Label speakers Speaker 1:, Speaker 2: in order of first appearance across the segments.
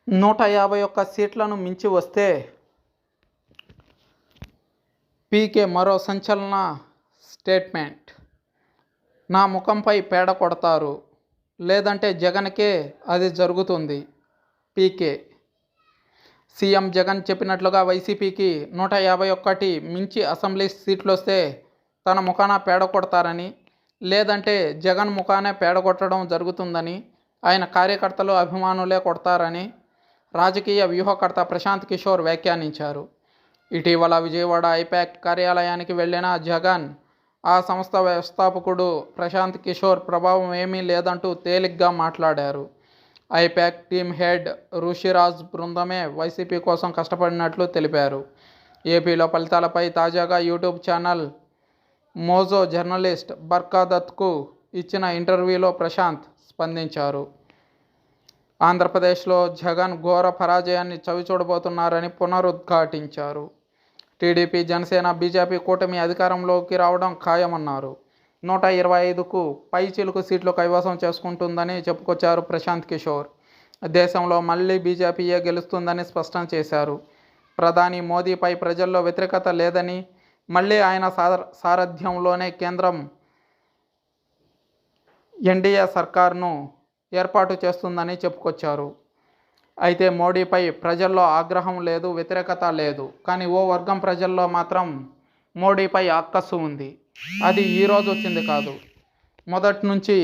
Speaker 1: 151 సీట్లను మించి వస్తే పీకే మరో సంచలన స్టేట్మెంట్. నా ముఖంపై పేడ కొడతారు, లేదంటే జగన్కే అది జరుగుతుంది. పీకే సీఎం జగన్ చెప్పినట్లుగా వైసీపీకి 151 మించి అసెంబ్లీ సీట్లొస్తే తన ముఖాన పేడ కొడతారని, లేదంటే జగన్ ముఖానే పేడ కొట్టడం జరుగుతుందని, ఆయన కార్యకర్తలు అభిమానులే కొడతారని రాజకీయ వ్యూహకర్త ప్రశాంత్ కిషోర్ వ్యాఖ్యానించారు. ఇటీవల విజయవాడ ఐపాక్ కార్యాలయానికి వెళ్లిన జగన్ ఆ సంస్థ వ్యవస్థాపకుడు ప్రశాంత్ కిషోర్ ప్రభావం ఏమీ లేదంటూ తేలిగ్గా మాట్లాడారు. ఐపాక్ టీమ్ హెడ్ రుషిరాజ్ బృందమే వైసీపీ కోసం కష్టపడినట్లు తెలిపారు. ఏపీలో ఫలితాలపై తాజాగా యూట్యూబ్ ఛానల్ మోజో జర్నలిస్ట్ బర్కాదత్కు ఇచ్చిన ఇంటర్వ్యూలో ప్రశాంత్ స్పందించారు. ఆంధ్రప్రదేశ్లో జగన్ ఘోర పరాజయాన్ని చవిచూడబోతున్నారని పునరుద్ఘాటించారు. టీడీపీ, జనసేన, బీజేపీ కూటమి అధికారంలోకి రావడం ఖాయమన్నారు. 125కు పైచిలుకు సీట్లు కైవసం చేసుకుంటుందని చెప్పుకొచ్చారు ప్రశాంత్ కిషోర్. దేశంలో మళ్లీ బీజేపీయే గెలుస్తుందని స్పష్టం చేశారు. ప్రధాని మోదీపై ప్రజల్లో వ్యతిరేకత లేదని, మళ్లీ ఆయన సారథ్యంలోనే కేంద్రం ఎన్డీఏ సర్కార్ను ఏర్పాటు చేస్తుందని చెప్పుకొచ్చారు. అయితే మోడీపై ప్రజల్లో ఆగ్రహం లేదు, వ్యతిరేకత లేదు. కానీ ఓ వర్గం ప్రజల్లో మాత్రం మోడీపై అక్కసు ఉంది. అది ఈరోజు వచ్చింది కాదు. మొదటి నుంచి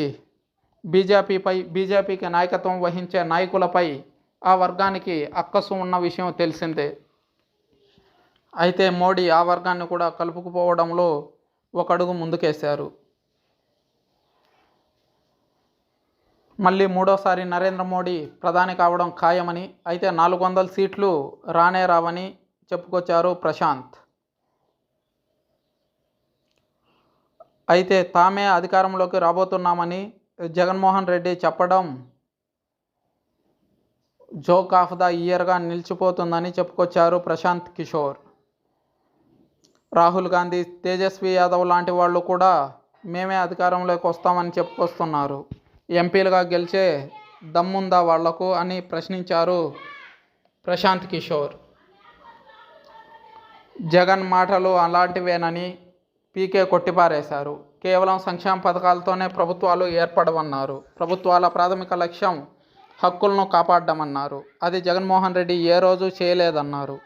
Speaker 1: బీజేపీకి నాయకత్వం వహించే నాయకులపై ఆ వర్గానికి అక్కసు ఉన్న విషయం తెలిసిందే. అయితే మోడీ ఆ వర్గాన్ని కూడా కలుపుకుపోవడంలో ఒక అడుగు ముందుకేశారు. మళ్ళీ మూడోసారి నరేంద్ర మోడీ ప్రధాని కావడం ఖాయమని, అయితే 400 సీట్లు రానే రావని చెప్పుకొచ్చారు ప్రశాంత్. అయితే తామే అధికారంలోకి రాబోతున్నామని జగన్మోహన్ రెడ్డి చెప్పడం జోక్ ఆఫ్ ద ఇయర్గా నిలిచిపోతుందని చెప్పుకొచ్చారు ప్రశాంత్ కిషోర్. రాహుల్ గాంధీ, తేజస్వి యాదవ్ లాంటి వాళ్ళు కూడా మేమే అధికారంలోకి వస్తామని చెప్పుకొస్తున్నారు. ఎంపీలుగా గెలిచే దమ్ముందా వాళ్లకు అని ప్రశ్నించారు ప్రశాంత్ కిషోర్. జగన్ మాటలు అలాంటివేనని పీకే కొట్టిపారేశారు. కేవలం సంక్షేమ పథకాలతోనే ప్రభుత్వాలు ఏర్పడవన్నారు. ప్రభుత్వాల ప్రాథమిక లక్ష్యం హక్కులను కాపాడమన్నారు. అది జగన్మోహన్ రెడ్డి ఏ రోజు చేయలేదన్నారు.